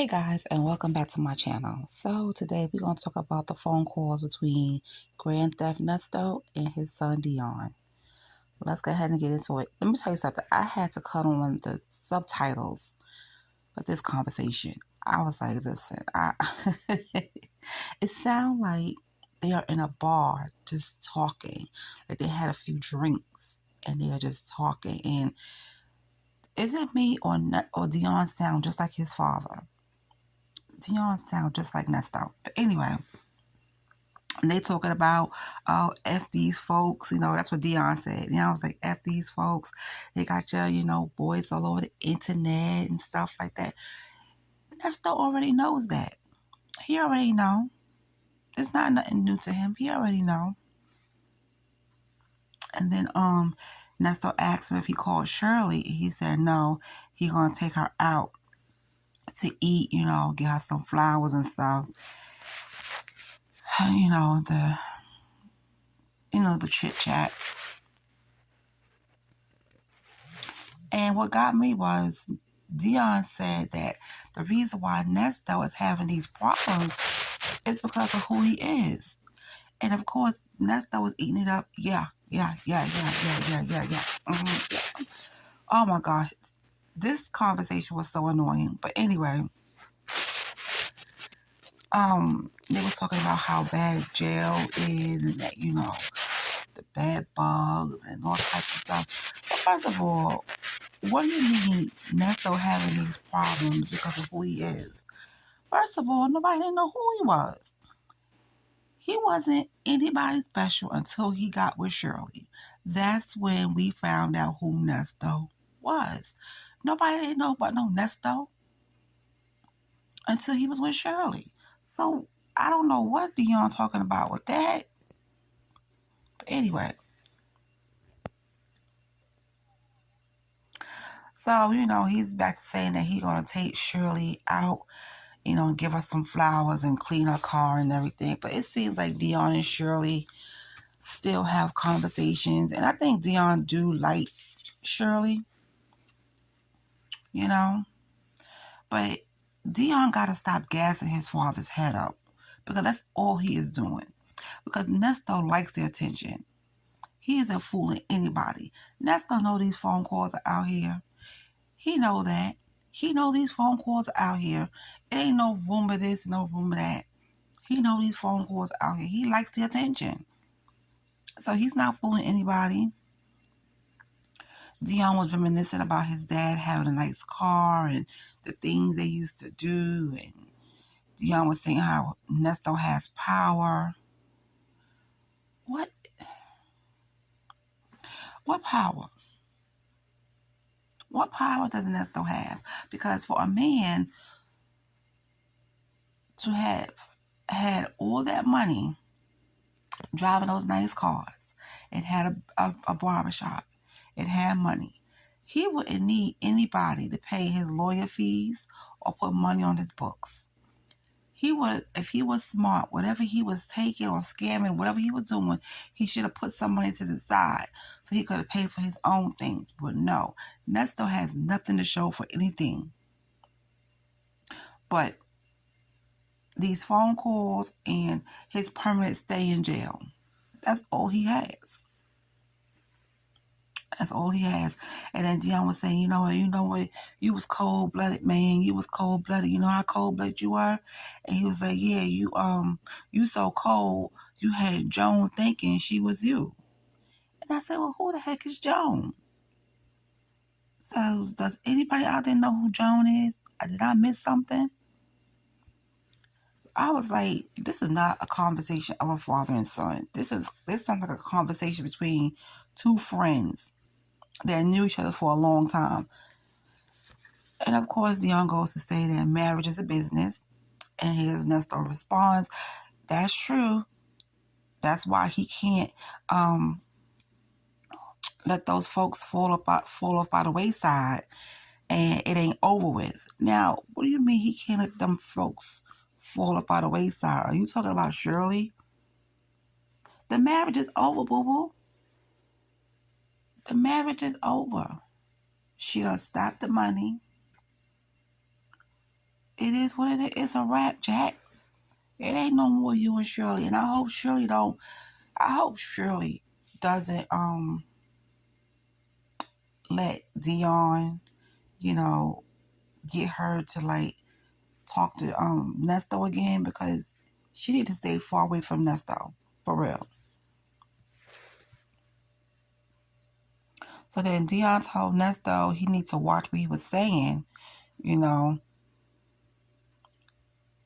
Hey guys, and welcome back to my channel. So today we're going to talk about the phone calls between Grand Theft Nesto and his son Deon. Let's go ahead and get into it. Let me tell you something. I had to cut on the subtitles for this conversation. I was like, listen, it sounds like they are in a bar just talking. Like they had a few drinks and they are just talking. And is it me or Deon sound just like his father? Deon sound just like Nesto. But anyway, and they talking about, oh, F these folks. That's what Deon said. I was like, F these folks. They got your, boys all over the internet and stuff like that. Nesto already knows that. He already know. It's not nothing new to him. He already know. And then Nesto asked him if he called Shirley. He said no. He gonna take her out to eat, get her some flowers and stuff. The chit chat. And what got me was Deon said that the reason why Nesto is having these problems is because of who he is. And of course, Nesto was eating it up. Yeah. Oh my God. This conversation was so annoying. But anyway, they was talking about how bad jail is and that, the bad bugs and all types of stuff. But first of all, what do you mean Nesto having these problems because of who he is? First of all, nobody didn't know who he was. He wasn't anybody special until he got with Shirley. That's when we found out who Nesto was. Nobody didn't know about no Nesto until he was with Shirley. So I don't know what Deon talking about with that. But anyway. So, he's back to saying that he's going to take Shirley out, give her some flowers and clean her car and everything. But it seems like Deon and Shirley still have conversations. And I think Deon do like Shirley, But Deon got to stop gassing his father's head up because that's all he is doing. Because Nesto likes the attention. He isn't fooling anybody. Nesto know these phone calls are out here. He know that. He know these phone calls are out here. It ain't no rumor this, no rumor that. He know these phone calls are out here. He likes the attention. So he's not fooling anybody. Deon was reminiscing about his dad having a nice car and the things they used to do. And Deon was saying how Nesto has power. What power? What power does Nesto have? Because for a man to have had all that money, driving those nice cars, and had a barbershop, and had money, he wouldn't need anybody to pay his lawyer fees or put money on his books. He would, if he was smart, whatever he was taking or scamming, whatever he was doing, he should have put some money to the side so he could have paid for his own things. But no, Nesto has nothing to show for anything but these phone calls and his permanent stay in jail. That's all he has. That's all he has. And then Deon was saying, you know what, you was cold-blooded, man. You was cold-blooded. You know how cold-blooded you are? And he was like, yeah, you so cold, you had Joan thinking she was you. And I said, well, who the heck is Joan? So does anybody out there know who Joan is? Did I miss something? So I was like, this is not a conversation of a father and son. This sounds like a conversation between two friends that knew each other for a long time. And of course, Deon goes to say that marriage is a business. And here's Nesto responds, that's true. That's why he can't let those folks fall off by the wayside and it ain't over with. Now, what do you mean he can't let them folks fall off by the wayside? Are you talking about Shirley? The marriage is over, boo-boo. The marriage is over. She done stopped the money. It is what it is. It's a wrap, Jack. It ain't no more you and Shirley. And I hope Shirley doesn't let Deon, you know, get her to like talk to Nesto again, because she need to stay far away from Nesto. For real. So then Deon told Nesto he needs to watch what he was saying. You know,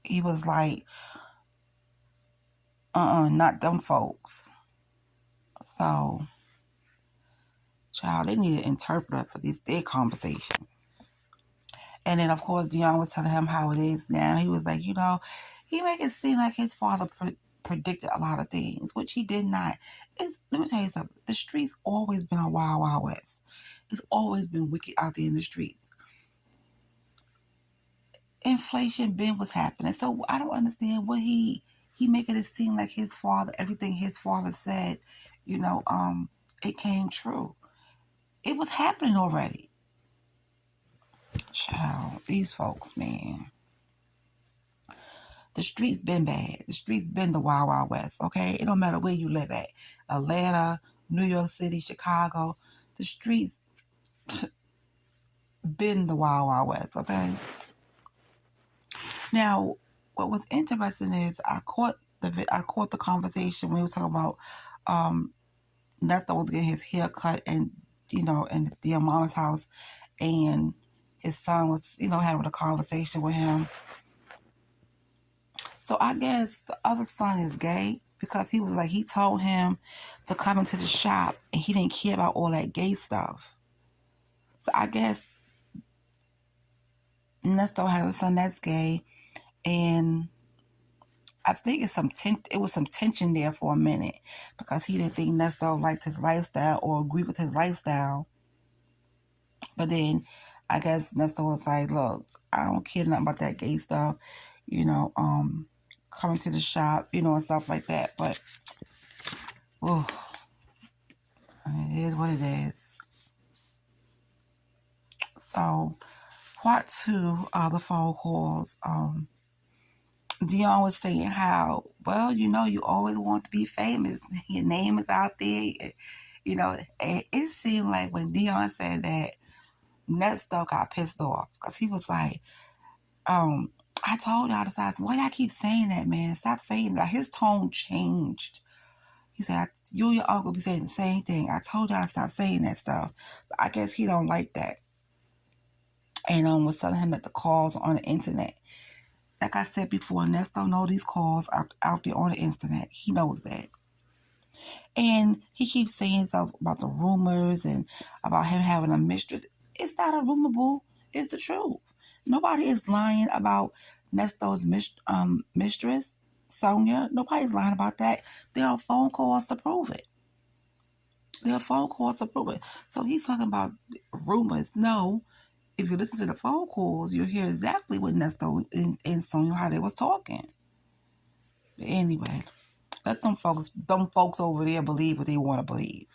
he was like, not them folks. So, child, they need an interpreter for their conversation. And then, of course, Deon was telling him how it is now. He was like, he make it seem like his father predicted a lot of things, which he did not. Let me tell you something. The streets always been a wild, wild west. It's always been wicked out there in the streets. Inflation been was happening. So I don't understand what he making it seem like his father, everything his father said, it came true. It was happening already. Child, these folks, man. The streets been bad. The streets been the wild, wild west, okay? It don't matter where you live at. Atlanta, New York City, Chicago. The streets been the wild, wild west, okay? Now, what was interesting is I caught the conversation when he was talking about Nesto was getting his hair cut and in their mama's house, and his son was having a conversation with him. So I guess the other son is gay, because he was like, he told him to come into the shop and he didn't care about all that gay stuff. So I guess Nesto has a son that's gay, and I think it was some tension there for a minute, because he didn't think Nesto liked his lifestyle or agreed with his lifestyle. But then I guess Nesto was like, look, I don't care nothing about that gay stuff, coming to the shop, and stuff like that. But, it is what it is. So, part 2 of the phone calls, Deon was saying how, well, you always want to be famous. Your name is out there. And it seemed like when Deon said that, Nesto got pissed off, because he was like, I told y'all to stop. Why y'all keep saying that, man? Stop saying that. His tone changed. He said, you and your uncle be saying the same thing. I told y'all to stop saying that stuff. So I guess he don't like that. And was telling him that the calls on the internet. Like I said before, Nesto know these calls are out there on the internet. He knows that. And he keeps saying stuff about the rumors and about him having a mistress. It's not a rumor, boo. It's the truth. Nobody is lying about Nesto's mistress, Sonia. Nobody's lying about that. There are phone calls to prove it. So he's talking about rumors. No. If you listen to the phone calls, you'll hear exactly what Nesto and Sonia, how they was talking. But anyway, let them folks over there believe what they want to believe.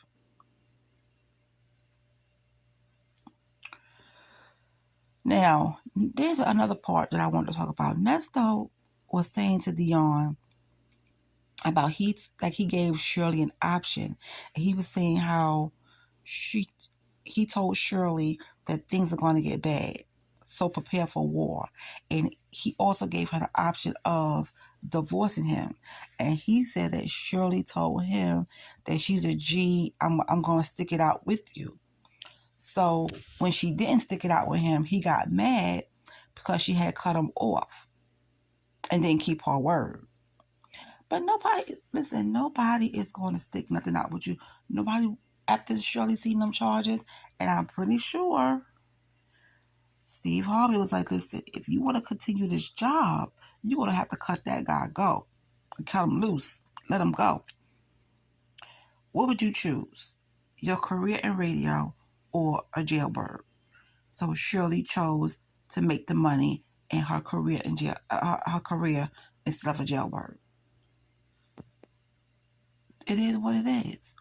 Now, there's another part that I want to talk about. Nesto was saying to Deon about he gave Shirley an option. And he was saying how he told Shirley that things are going to get bad, so prepare for war. And he also gave her the option of divorcing him. And he said that Shirley told him that she's a G, I'm going to stick it out with you. So when she didn't stick it out with him, he got mad because she had cut him off and didn't keep her word. But nobody is going to stick nothing out with you. Nobody, after Shirley seen them charges, and I'm pretty sure Steve Harvey was like, listen, if you want to continue this job, you're going to have to cut that guy go. Cut him loose. Let him go. What would you choose? Your career in radio or a jailbird? So Shirley chose to make the money in her career in jail, her career instead of a jailbird. It is what it is.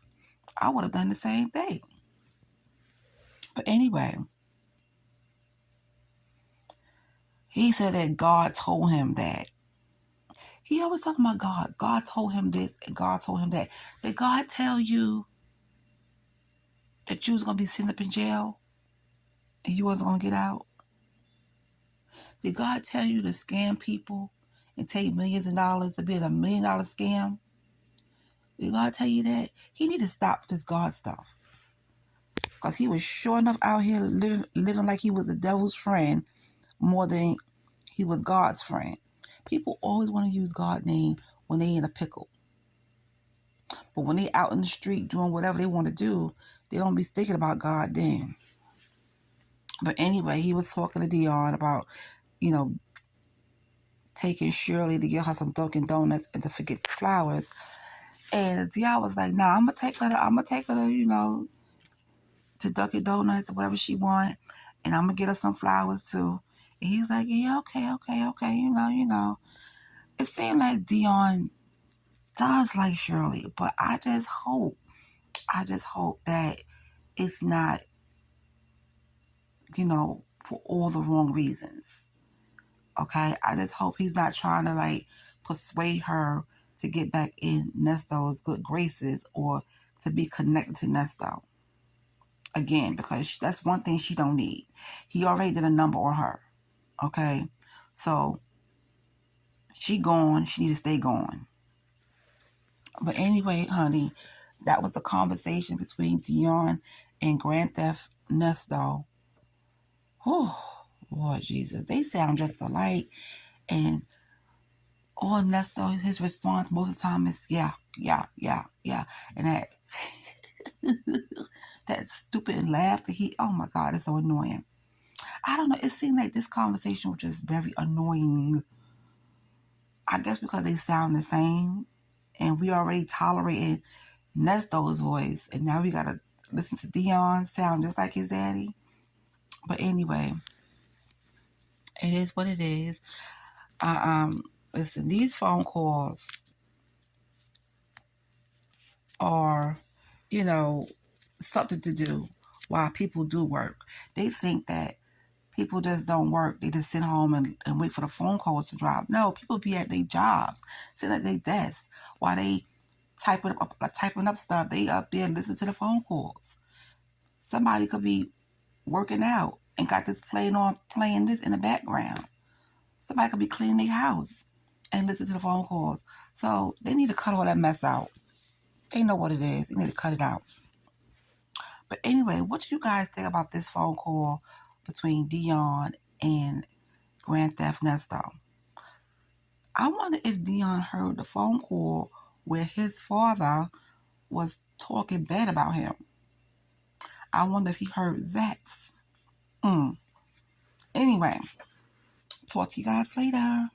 I would have done the same thing. But anyway, He said that God told him that. He always talking about God. God told him this and God told him that. Did God tell you that you was going to be sitting up in jail and you wasn't going to get out? Did God tell you to scam people and take millions of dollars to be in $1 million scam? Did God tell you that? He need to stop this God stuff. Because he was sure enough out here living like he was the devil's friend more than he was God's friend. People always want to use God's name when they in a pickle. But when they out in the street doing whatever they want to do, they don't be thinking about God then. But anyway, he was talking to Deon about, taking Shirley to get her some Dunkin' Donuts and to forget the flowers. And Deon was like, "Nah, I'm gonna take her to, to Dunkin' Donuts or whatever she want, and I'm gonna get her some flowers too." And he was like, "Yeah, okay, It seemed like Deon does like Shirley, but I just hope that it's not, for all the wrong reasons. Okay? I just hope he's not trying to persuade her to get back in Nesto's good graces or to be connected to Nesto. Again, because that's one thing she don't need. He already did a number on her. Okay? So she gone. She need to stay gone. But anyway, honey, that was the conversation between Deon and Grand Theft Nesto. Whew, Lord Jesus, they sound just alike. And all Nesto, his response most of the time is yeah. And that that stupid laugh that oh my God, it's so annoying. I don't know. It seemed like this conversation was just very annoying. I guess because they sound the same. And we already tolerated Nesto's voice. And now we got to listen to Deon sound just like his daddy. But anyway, it is what it is. Listen, these phone calls are, something to do while people do work. They think that people just don't work. They just sit home and wait for the phone calls to drop. No, people be at their jobs, sitting at their desks while they typing up stuff. They up there listening to the phone calls. Somebody could be working out and got this playing this in the background. Somebody could be cleaning their house and listen to the phone calls. So they need to cut all that mess out. They know what it is. They need to cut it out. But anyway, what do you guys think about this phone call between Deon and Grand Theft Nesto? I wonder if Deon heard the phone call where his father was talking bad about him. I wonder if he heard that. Anyway, talk to you guys later.